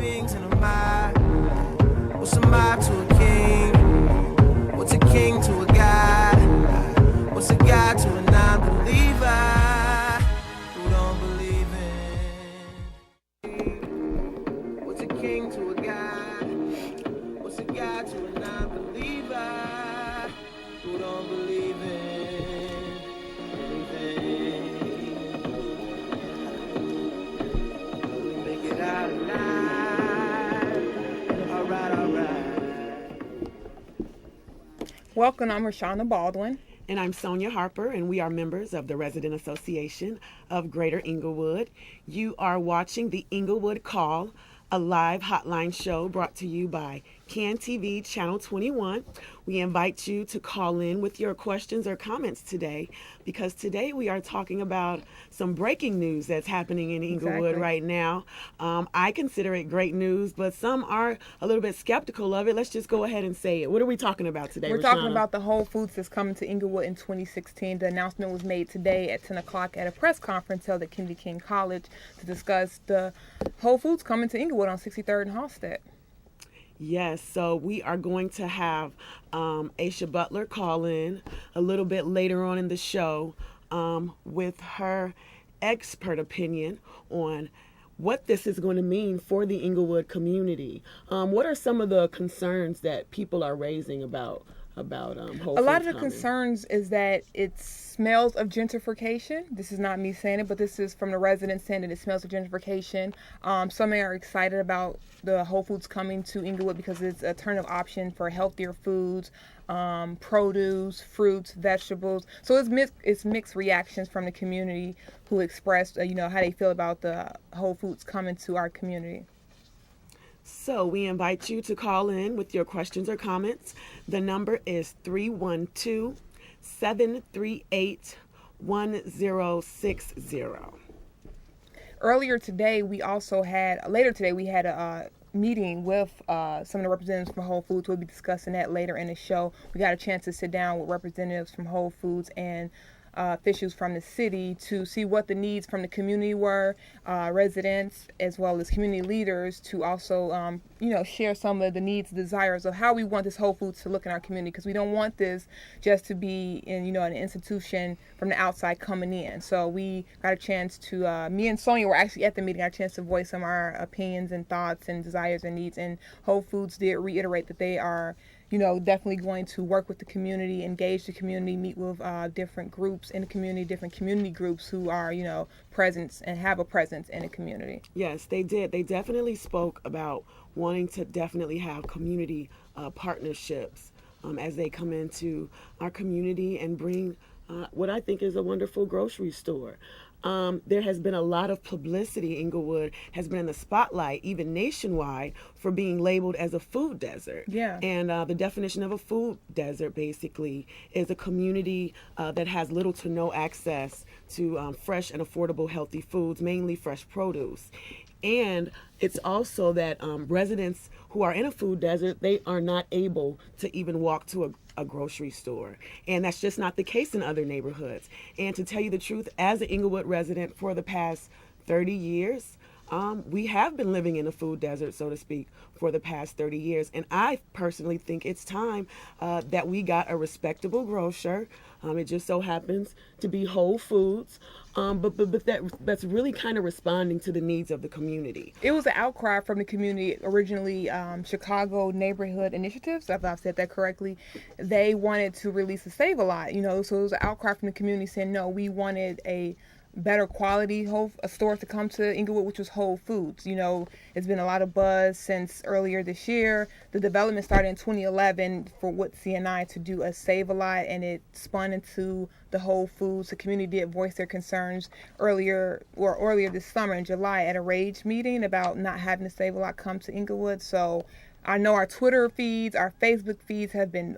beings in a mob. What's a mob to a king? What's a king to a god? What's a god to a non-believer who don't believe in? What's a king to a god? What's a god to a non-believer who don't believe in anything? Make it out alive. All right, all right. Welcome, I'm Rashonda Baldwin. And I'm Sonia Harper, and we are members of the Resident Association of Greater Englewood. You are watching the Englewood Call, a live hotline show brought to you by CAN TV Channel 21. We invite you to call in with your questions or comments today, because today we are talking about some breaking news that's happening in Englewood right now. I consider it great news, but some are a little bit skeptical of it. Let's just go ahead and say it. What are we talking about today, We're Rashonda? talking about the Whole Foods that's coming to Englewood in 2016. The announcement was made today at 10 o'clock at a press conference held at Kennedy King College to discuss the Whole Foods coming to Englewood on 63rd and Halstead. Yes, so we are going to have Aisha Butler call in a little bit later on in the show with her expert opinion on what this is going to mean for the Englewood community. What are some of the concerns that people are raising about Whole A lot of Foods the coming? concerns is that it smells of gentrification. This is not me saying it, but this is from the residents saying that it smells of gentrification. Some are excited about the Whole Foods coming to Englewood because it's an alternative option for healthier foods, produce, fruits, vegetables. So it's mixed reactions from the community who expressed, how they feel about the Whole Foods coming to our community. So we invite you to call in with your questions or comments. The number is 312-738-1060. Later today, we had a meeting with some of the representatives from Whole Foods. We'll be discussing that later in the show. We got a chance to sit down with representatives from Whole Foods and officials from the city to see what the needs from the community were, residents as well as community leaders, to also share some of the needs, desires of how we want this Whole Foods to look in our community, because we don't want this just to be in an institution from the outside coming in. So we got a chance to me and Sonia were actually at the meeting, got a chance to voice some of our opinions and thoughts and desires and needs, and Whole Foods did reiterate that they are definitely going to work with the community, engage the community, meet with different groups in the community, different community groups who are, presence and have a presence in the community. Yes, they did. They definitely spoke about wanting to definitely have community partnerships as they come into our community and bring what I think is a wonderful grocery store. There has been a lot of publicity. Englewood has been in the spotlight, even nationwide, for being labeled as a food desert. Yeah. And the definition of a food desert basically is a community that has little to no access to fresh and affordable healthy foods, mainly fresh produce. And it's also that residents who are in a food desert, they are not able to even walk to a grocery store. And that's just not the case in other neighborhoods. And to tell you the truth, as an Englewood resident for the past 30 years, we have been living in a food desert, so to speak, for the past 30 years. And I personally think it's time that we got a respectable grocer. It just so happens to be Whole Foods. But that's really kind of responding to the needs of the community. It was an outcry from the community originally. Chicago Neighborhood Initiatives, if I've said that correctly, they wanted to release a Save-A-Lot, so it was an outcry from the community saying, no, we wanted a better quality store to come to Englewood, which was Whole Foods. It's been a lot of buzz since earlier this year. The development started in 2011 for what CNI to do a Save-A-Lot, and it spun into the Whole Foods. The community did voice their concerns earlier this summer in July at a RAGE meeting about not having the Save-A-Lot come to Englewood. So I know our Twitter feeds, our Facebook feeds have been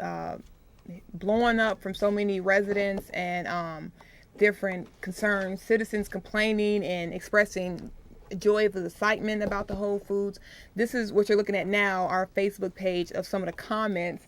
blowing up from so many residents and different concerns, citizens complaining and expressing joy of the excitement about the Whole Foods. This is what you're looking at now, our Facebook page of some of the comments.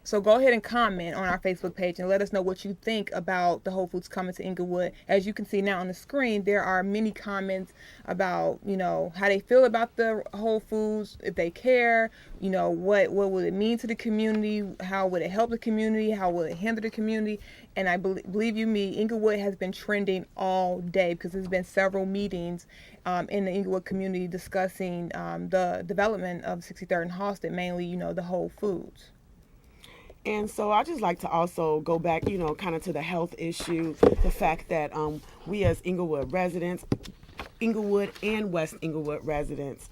So go ahead and comment on our Facebook page and let us know what you think about the Whole Foods coming to Englewood. As you can see now on the screen, there are many comments about, how they feel about the Whole Foods, if they care, what would it mean to the community, how would it help the community, how will it hinder the community. And I believe you me, Englewood has been trending all day because there's been several meetings in the Englewood community discussing the development of 63rd and Halsted, mainly, the Whole Foods. And so I just like to also go back, kind of to the health issue, the fact that we as Englewood residents, Englewood and West Englewood residents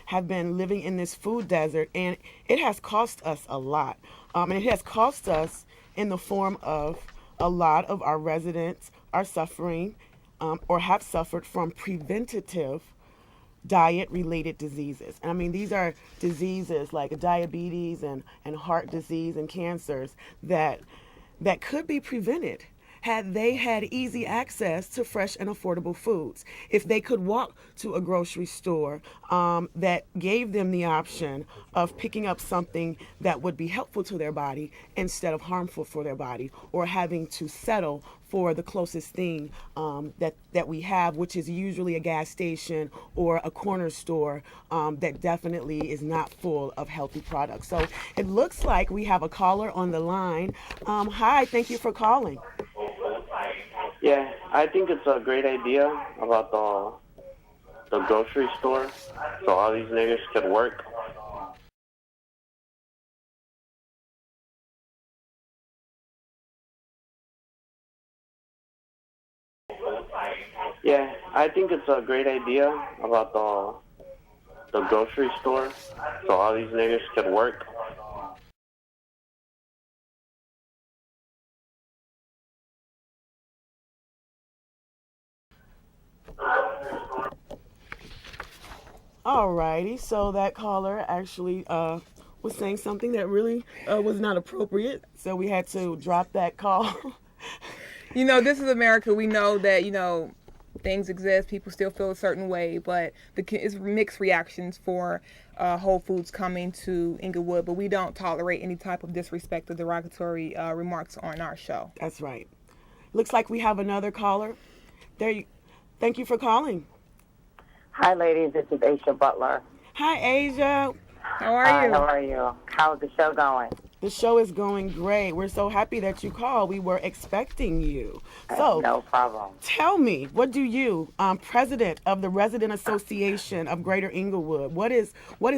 have been living in this food desert, and it has cost us a lot. And it has cost us in the form of a lot of our residents are suffering or have suffered from preventative diet-related diseases. And I mean, these are diseases like diabetes and heart disease and cancers that could be prevented had they had easy access to fresh and affordable foods. If they could walk to a grocery store that gave them the option of picking up something that would be helpful to their body instead of harmful for their body, or having to settle for the closest thing that we have, which is usually a gas station or a corner store that definitely is not full of healthy products. So it looks like we have a caller on the line. Hi, thank you for calling. Yeah, I think it's a great idea about the grocery store, so all these niggas could work. Yeah, I think it's a great idea about the grocery store, so all these niggas could work. Alrighty, so that caller actually was saying something that really was not appropriate, so we had to drop that call. This is America. We know that, things exist. People still feel a certain way, but it's mixed reactions for Whole Foods coming to Englewood, but we don't tolerate any type of disrespect or derogatory remarks on our show. That's right. Looks like we have another caller. Thank you for calling. Hi, ladies. This is Aisha Butler. Hi, Asia. How are Hi, you? how are you? How's the show going? The show is going great. We're so happy that you called. We were expecting you. So, no problem. Tell me, what do you, president of the Resident Association of Greater Englewood, what is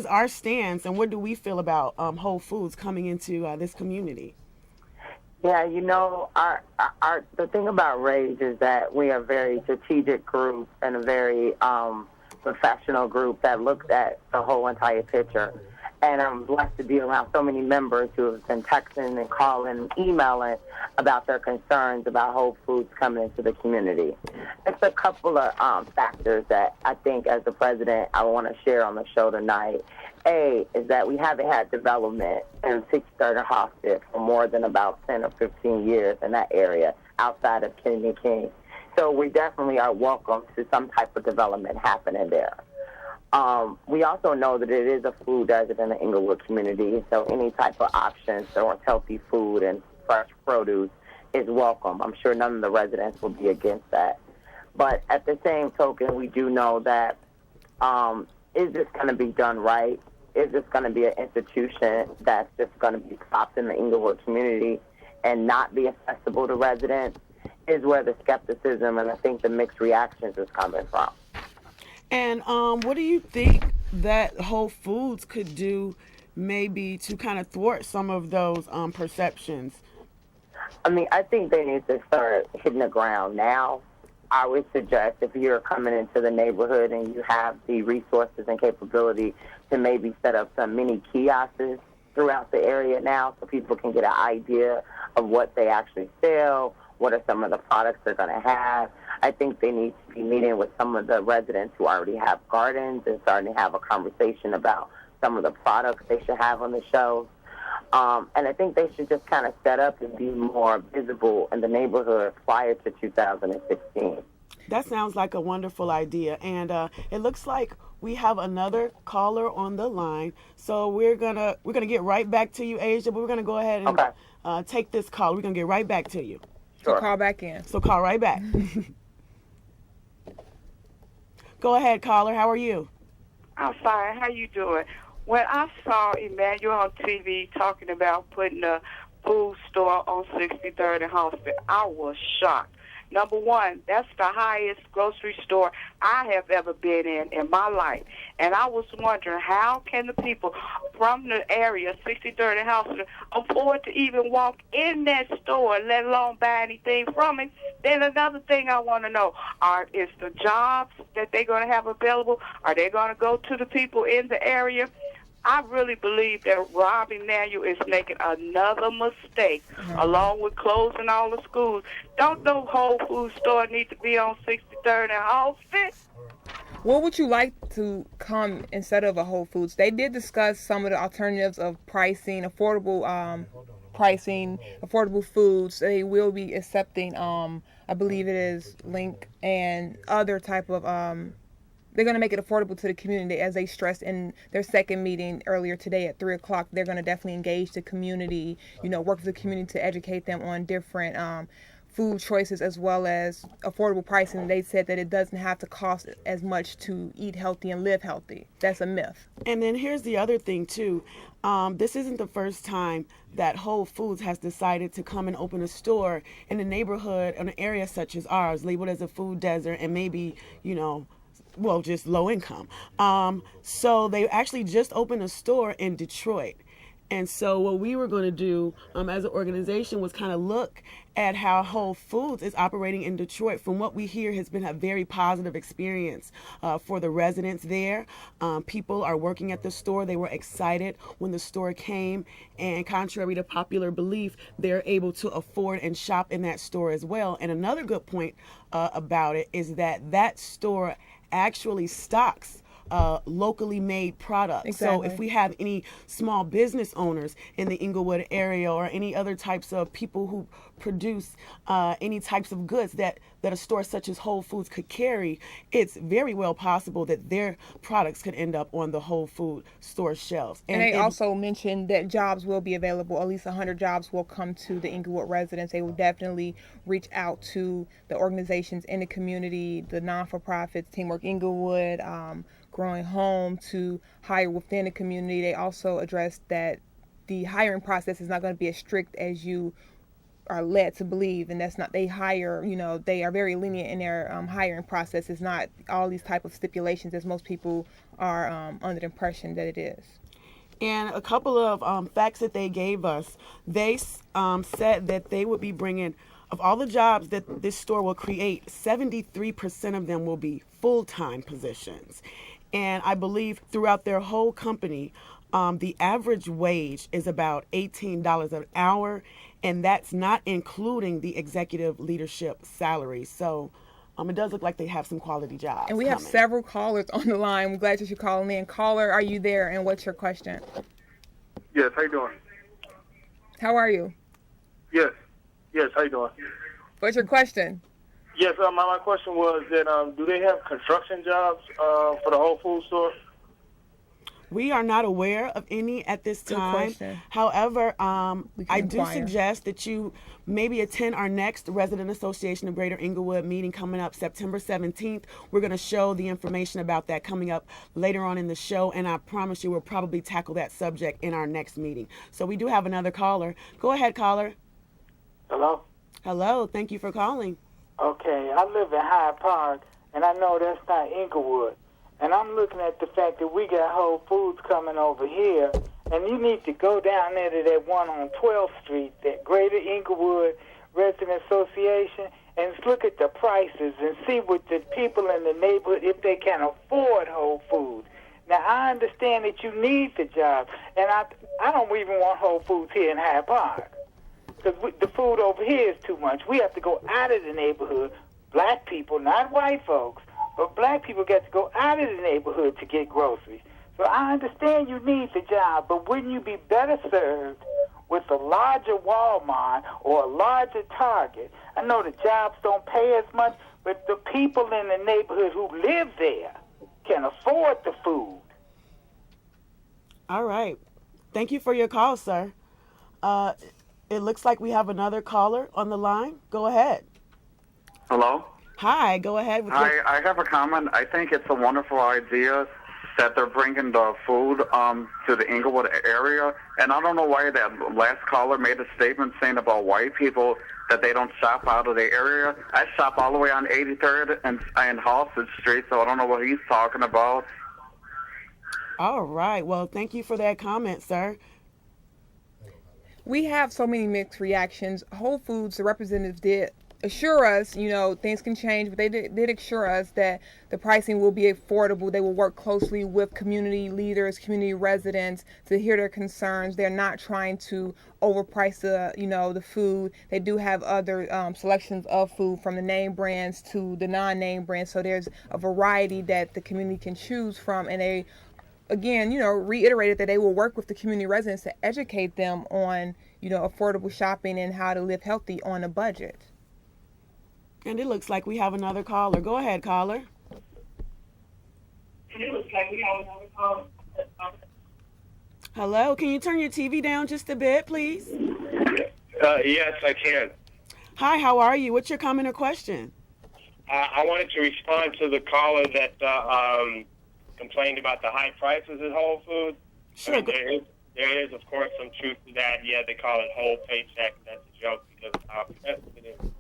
our stance, and what do we feel about Whole Foods coming into this community? Yeah, our the thing about RAISE is that we are a very strategic group and a very professional group that looks at the whole entire picture. And I'm blessed to be around so many members who have been texting and calling and emailing about their concerns about Whole Foods coming into the community. It's a couple of factors that I think as the president I want to share on the show tonight. A is that we haven't had development in 63rd and Halsted for more than about 10 or 15 years in that area outside of Kennedy King. So we definitely are welcome to some type of development happening there. We also know that it is a food desert in the Englewood community, so any type of options towards healthy food and fresh produce is welcome. I'm sure none of the residents will be against that. But at the same token, we do know that is this going to be done right? Is this going to be an institution that's just going to be stopped in the Englewood community and not be accessible to residents? Is where the skepticism and I think the mixed reactions is coming from. And what do you think that Whole Foods could do maybe to kind of thwart some of those perceptions? I mean, I think they need to start hitting the ground now. I would suggest if you're coming into the neighborhood and you have the resources and capability to maybe set up some mini kiosks throughout the area now so people can get an idea of what they actually sell, what are some of the products they're going to have. I think they need to be meeting with some of the residents who already have gardens and starting to have a conversation about some of the products they should have on the shelves. And I think they should just kind of set up and be more visible in the neighborhood prior to 2016. That sounds like a wonderful idea. And it looks like we have another caller on the line. So we're gonna get right back to you, Asia, but we're gonna go ahead and take this call. We're gonna get right back to you. So call back in. So call right back. Go ahead, caller. How are you? I'm fine. How you doing? When I saw Emmanuel on TV talking about putting a food store on 63rd and Hospital, I was shocked. Number one, that's the highest grocery store I have ever been in my life. And I was wondering, how can the people from the area, 63rd and Hospital, afford to even walk in that store, let alone buy anything from it? Then another thing I want to know, is the jobs that they're going to have available, are they going to go to the people in the area? I really believe that Rob Emanuel is making another mistake, along with closing all the schools. Don't no Whole Foods store need to be on 63rd and Halsted? What would you like to come instead of a Whole Foods? They did discuss some of the alternatives of pricing, affordable foods. They will be accepting, I believe it is Link and other type of they're going to make it affordable to the community, as they stressed in their second meeting earlier today at 3 o'clock. They're going to definitely engage the community, work with the community to educate them on different food choices as well as affordable pricing. They said that it doesn't have to cost as much to eat healthy and live healthy. That's a myth. And then here's the other thing, too. This isn't the first time that Whole Foods has decided to come and open a store in a neighborhood, in an area such as ours, labeled as a food desert and maybe, just low income. So they actually just opened a store in Detroit. And so what we were going to do as an organization was kind of look at how Whole Foods is operating in Detroit. From what we hear, has been a very positive experience for the residents there. People are working at the store. They were excited when the store came, and contrary to popular belief, they're able to afford and shop in that store as well. And another good point about it is that store actually stocks locally made products. Exactly. So if we have any small business owners in the Englewood area or any other types of people who produce any types of goods that a store such as Whole Foods could carry, it's very well possible that their products could end up on the Whole Food store shelves. And they also mentioned that jobs will be available. At least 100 jobs will come to the Englewood residents. They will definitely reach out to the organizations in the community, the non-for-profits, Teamwork Englewood, Growing Home, to hire within the community. They also addressed that the hiring process is not going to be as strict as you are led to believe, and that's not. They hire, they are very lenient in their hiring process. It's not all these type of stipulations as most people are under the impression that it is. And a couple of facts that they gave us, they said that they would be bringing, of all the jobs that this store will create, 73% of them will be full-time positions. And I believe throughout their whole company, the average wage is about $18 an hour, and that's not including the executive leadership salary. So it does look like they have some quality jobs. And we have several callers on the line. We're glad that you're calling in. Caller, are you there, and what's your question? Yes, how you doing? How are you? Yes, how you doing? What's your question? Yes, my question was that do they have construction jobs for the Whole Foods store? We are not aware of any at this time. Good question. However, I do inquire. suggest that you maybe attend our next Resident Association of Greater Englewood meeting coming up September 17th. We're going to show the information about that coming up later on in the show, and I promise you we'll probably tackle that subject in our next meeting. So we do have another caller. Go ahead, caller. Hello? Hello. Thank you for calling. Okay, I live in Hyde Park, and I know that's not Englewood. And I'm looking at the fact that we got Whole Foods coming over here, and you need to go down there to that one on 12th Street, that Greater Englewood Resident Association, and look at the prices and see what the people in the neighborhood, if they can afford Whole Foods. Now, I understand that you need the job, and I don't even want Whole Foods here in Hyde Park, because the food over here is too much. We have to go out of the neighborhood, black people, not white folks, but black people get to go out of the neighborhood to get groceries. So I understand you need the job, but wouldn't you be better served with a larger Walmart or a larger Target. I know the jobs don't pay as much, but the people in the neighborhood who live there can afford the food. All right. Thank you for your call, sir. It looks like we have another caller on the line. Go ahead. Hello? Hi, go ahead. I have a comment. I think it's a wonderful idea that they're bringing the food to the Englewood area. And I don't know why that last caller made a statement saying about white people that they don't shop out of the area. I shop all the way on 83rd and Halsted Street, so I don't know what he's talking about. All right. Well, thank you for that comment, sir. We have so many mixed reactions. Whole Foods, the representatives did assure us, things can change, but they did assure us that the pricing will be affordable. They will work closely with community leaders, community residents to hear their concerns. They're not trying to overprice the food. They do have other selections of food from the name brands to the non-name brands. So there's a variety that the community can choose from, and they again, reiterated that they will work with the community residents to educate them on, affordable shopping and how to live healthy on a budget. And it looks like we have another caller. Go ahead, caller. Hello, can you turn your TV down just a bit, please? Yes, I can. Hi, how are you? What's your comment or question? I wanted to respond to the caller that complained about the high prices at Whole Foods. Sure. I mean, there is, of course, some truth to that. Yeah, they call it whole paycheck. That's a joke because of how expensive it is.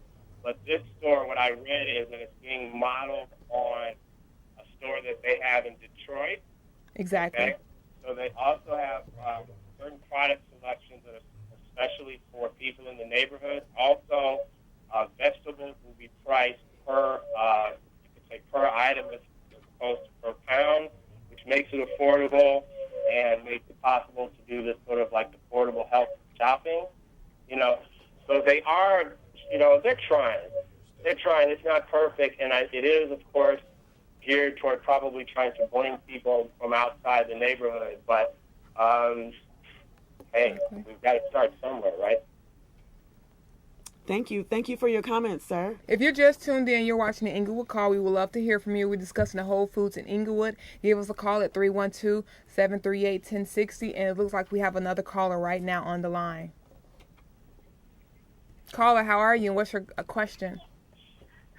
But this store, what I read is that it's being modeled on a store that they have in Detroit. Exactly. Okay? So they also have certain product selections that are especially for people in the neighborhood. Also, vegetables will be priced per, you could say per item as opposed to per pound, which makes it affordable and makes it possible to do this sort of like affordable health shopping. So they are, they're trying. They're trying. It's not perfect, and it is, of course, geared toward probably trying to bring people from outside the neighborhood. But, hey, we've got to start somewhere, right? Thank you. Thank you for your comments, sir. If you're just tuned in, you're watching the Englewood Call. We would love to hear from you. We're discussing the Whole Foods in Englewood. Give us a call at 312-738-1060. And it looks like we have another caller right now on the line. Caller, how are you? And what's your question?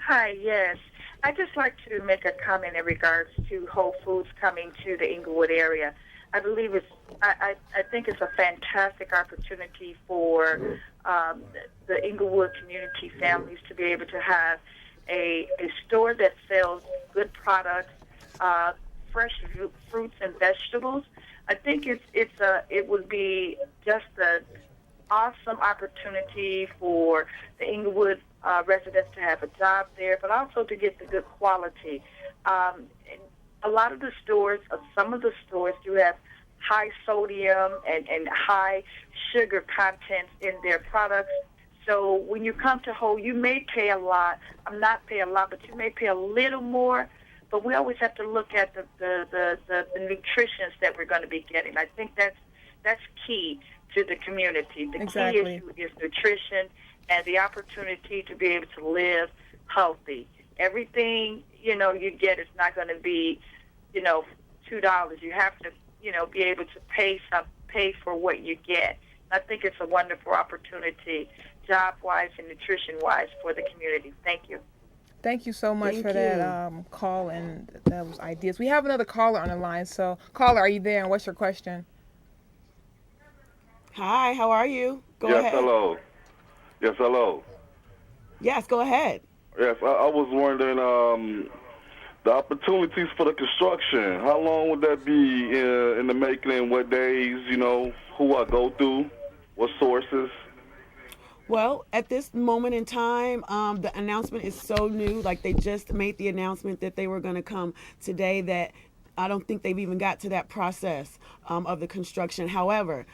Hi, yes. I'd just like to make a comment in regards to Whole Foods coming to the Englewood area. I believe I think it's a fantastic opportunity for the Englewood community families to be able to have a store that sells good products, fresh fruits and vegetables. I think it would be just an awesome opportunity for the Englewood residents to have a job there, but also to get the good quality. A lot of the stores, some of the stores do have high sodium and high sugar content in their products. So when you come to Whole, you may pay a lot. I'm not pay a lot, but you may pay a little more. But we always have to look at the nutrition that we're going to be getting. I think that's key to the community. The Exactly. key issue is nutrition and the opportunity to be able to live healthy. Everything, you get is not going to be, $2. You have to, be able to pay for what you get. I think it's a wonderful opportunity, job-wise and nutrition-wise, for the community. Thank you. Thank you so much for that call and those ideas. We have another caller on the line. So, caller, are you there? And what's your question? Hi, how are you? Go yes, ahead. Hello. Yes, hello. Yes, go ahead. Yes, I was wondering the opportunities for the construction. How long would that be in the making, and what days, who I go through, what sources? Well, at this moment in time, the announcement is so new. Like, they just made the announcement that they were going to come today, that I don't think they've even got to that process of the construction. However,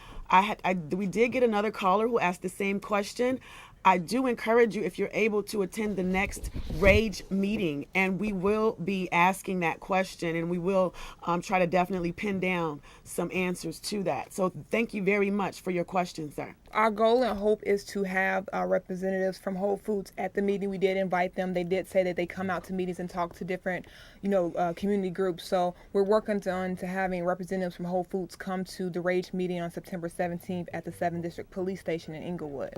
we did get another caller who asked the same question. I do encourage you, if you're able, to attend the next RAGE meeting, and we will be asking that question, and we will try to definitely pin down some answers to that. So thank you very much for your question, sir. Our goal and hope is to have representatives from Whole Foods at the meeting. We did invite them. They did say that they come out to meetings and talk to different, community groups. So we're working on to having representatives from Whole Foods come to the RAGE meeting on September 17th at the 7th District Police Station in Englewood.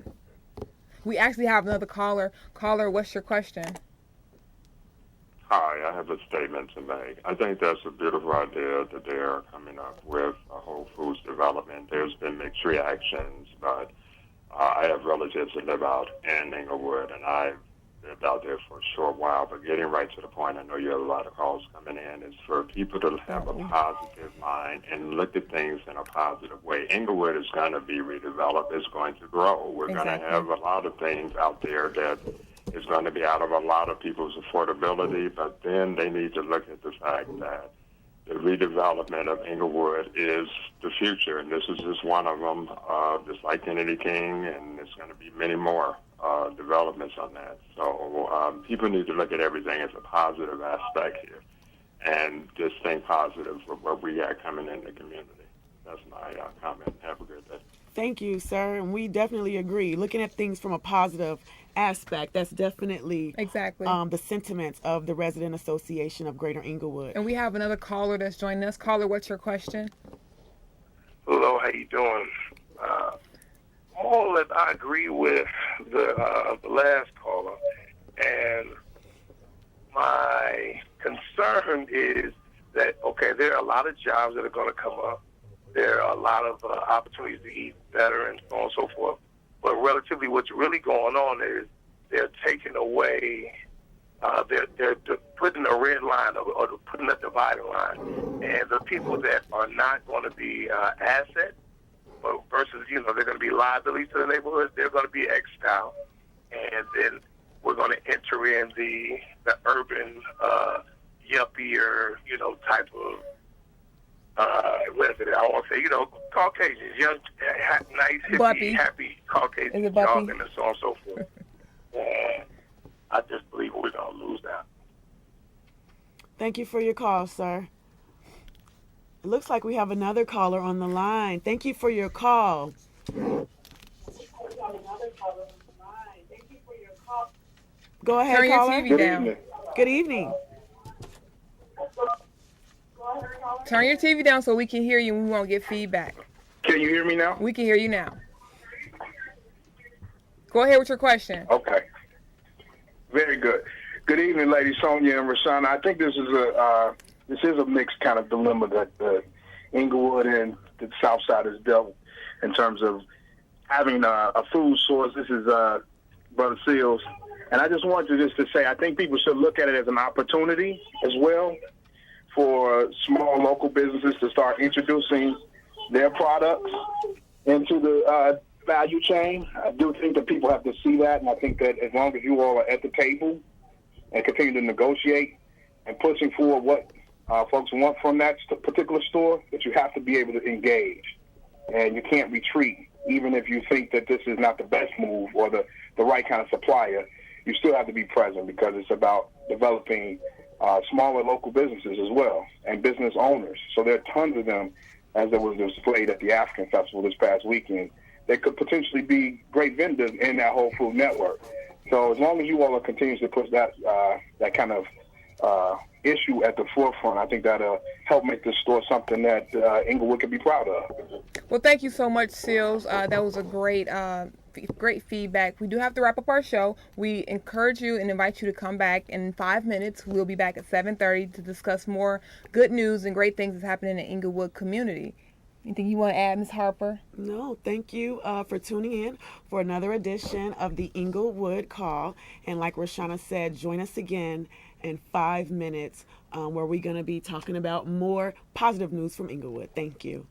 We actually have another caller. Caller, what's your question? Hi, I have a statement to make. I think that's a beautiful idea that they're coming up with a Whole Foods development. There's been mixed reactions, but I have relatives that live out in Englewood, and I've lived out there for a short while. But getting right to the point, I know you have a lot of calls coming in, is for people to have a positive mind and look at things in a positive way. Englewood is going to be redeveloped. It's going to grow. We're going to have a lot of things out there that is going to be out of a lot of people's affordability, but then they need to look at the fact that the redevelopment of Englewood is the future, and this is just one of them, just like Kennedy King, and there's going to be many more developments on that. So people need to look at everything as a positive aspect here and just think positive of what we got coming in the community. That's my comment. Have a good day. Thank you, sir. And we definitely agree. Looking at things from a positive aspect, that's definitely the sentiments of the Resident Association of Greater Englewood. And we have another caller that's joining us. Caller, what's your question? Hello, how you doing? All that I agree with the last caller, and my concern is that, okay, there are a lot of jobs that are going to come up. There are a lot of opportunities to eat better and so on and so forth. But relatively, what's really going on is they're taking away, they're putting a red line or putting a dividing line. And the people that are not going to be assets, but versus, they're going to be liabilities to the neighborhoods, they're going to be exiled. And then we're going to enter in the urban, yuppier, type of, what is it? I want to say, Caucasians, young, nice, hippie, happy Caucasians, jogging and so on and so forth. And I just believe we're going to lose that. Thank you for your call, sir. It looks like we have another caller on the line. Thank you for your call. Go ahead, Turn caller. your TV down. Good evening. Turn your TV down so we can hear you and we won't get feedback. Can you hear me now? We can hear you now. Go ahead with your question. Okay. Very good. Good evening, ladies Sonia and Roshana. I think this is a mixed kind of dilemma that Englewood and the South Side has dealt in terms of having a food source. This is Brother Seals. And I just wanted to say I think people should look at it as an opportunity as well for small local businesses to start introducing their products into the value chain. I do think that people have to see that, and I think that as long as you all are at the table and continue to negotiate and pushing forward what folks want from that particular store, that you have to be able to engage. And you can't retreat, even if you think that this is not the best move or the right kind of supplier. You still have to be present because it's about developing smaller local businesses as well and business owners. So there are tons of them, as there was displayed at the African Festival this past weekend, that could potentially be great vendors in that Whole Food network. So as long as you all are continuing to push that kind of issue at the forefront, I think that'll help make this store something that Englewood can be proud of. Well, thank you so much, Seals. That was a great feedback. We do have to wrap up our show. We encourage you and invite you to come back in 5 minutes. We'll be back at 7:30 to discuss more good news and great things that's happening in the Englewood community. Anything you want to add, Ms. Harper? No, thank you for tuning in for another edition of the Englewood Call. And like Roshana said, join us again in 5 minutes where we're going to be talking about more positive news from Englewood. Thank you.